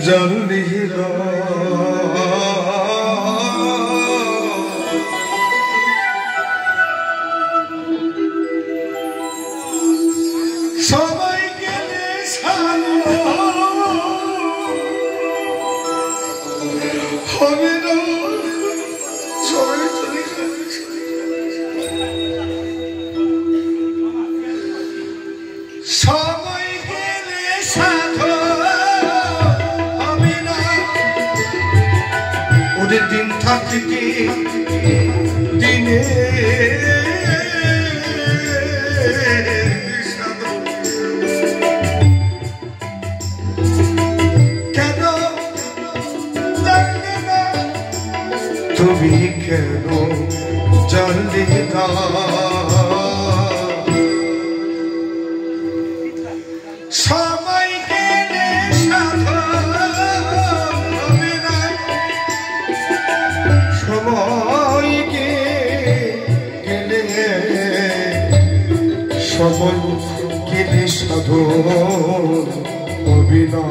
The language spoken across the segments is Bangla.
জানলি সবাই গেলে হবে না, সবাই চলে যাবে, সবাই গেলে সাধু হবে না। ওদের দিন থাকতে দিনে তুমি কেন জানলে না? সবাই গেলে সাধু হবে না, সবাই গেলে সবাই গেলে সাধু হবে না।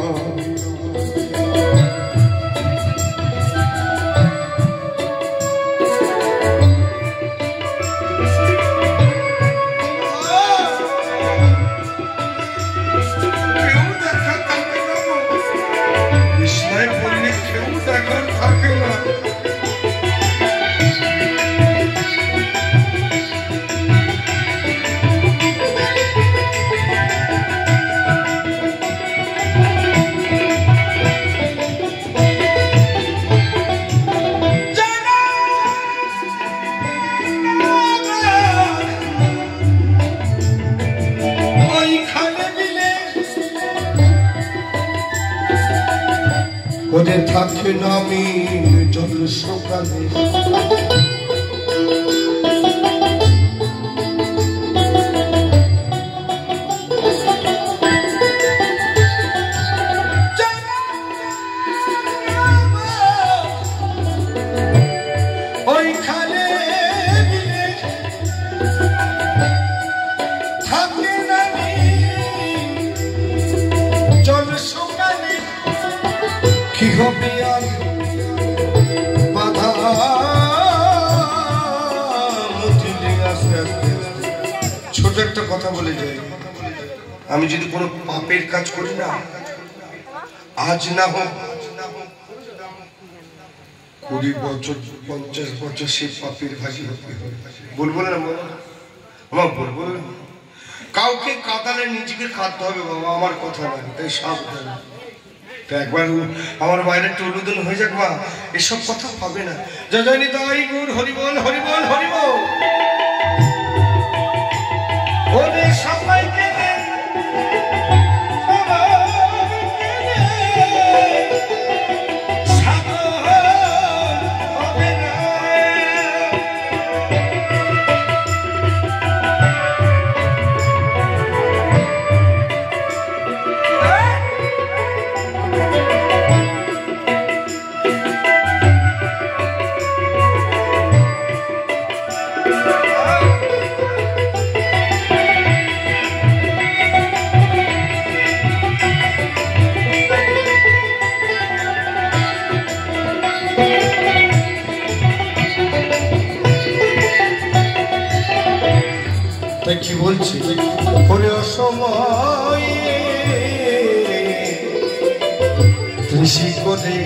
ওদের থাকে না আমি জল সকালে, ওইখানে থাকে না আমি জল সকালে। কি হবে আর বাধা আস্তে আস্তে। ছোট একটা কথা বলে যাই, আমি যদি কোনো পাপের কাজ করি না, আজ না হোক 20 বছর 50 বছর সেই পাপের ভাগী হতে হবে। বলবো না আমার, বলবো না কাউকে কাঁদালে নিজেকে কাঁদতে হবে বাবা, আমার কথা না, তাই সাবধান। একবার আমার বাইরে একটু উদ্বোধন হয়ে যাক মা, এসব কথা পাবে না। জয় তাই গুণ হরিবল হরিবল হরিবল। ওদের সবাইকে কি বলছি, পরে অসময় কৃষি করে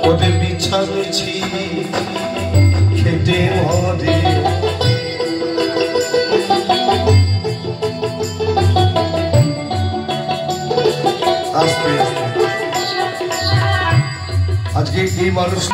ওদের বিছানেছি খেতে মদে। আস্তে আস্তে আজকে এই মানুষ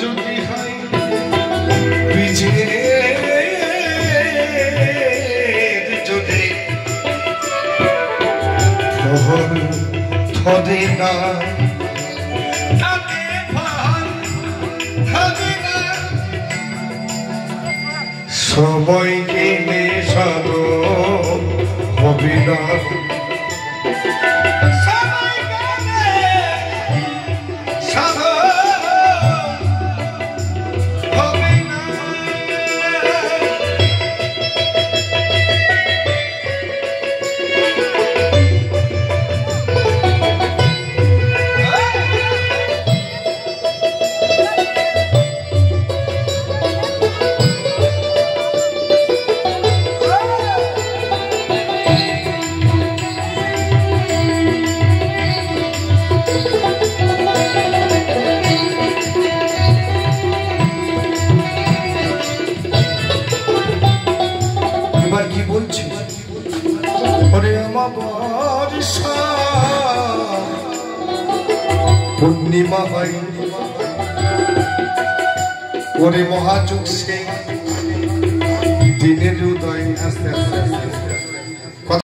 যদি হয় পিছিয়ে যদি থদে না সবাইকে মেশানো হবে না। ওরে আমার বর্ষা পূর্ণিমা হয় ওরে মহাযুগ সে দিনের উদয় আস্তে আস্তে